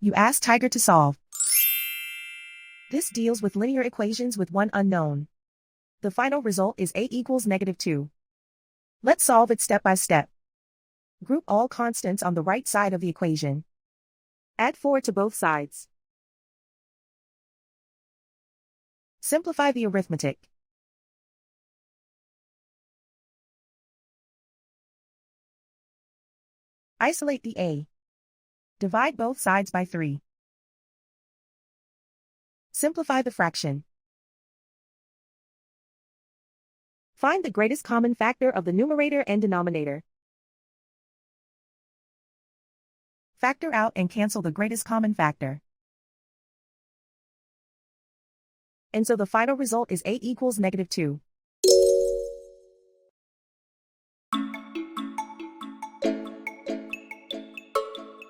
You ask Tiger to solve. This deals with linear equations with one unknown. The final result is a equals -2. Let's solve it step by step. Group all constants on the right side of the equation. Add 4 to both sides. Simplify the arithmetic. Isolate the a. Divide both sides by 3. Simplify the fraction. Find the greatest common factor of the numerator and denominator. Factor out and cancel the greatest common factor. And so the final result is a equals -2.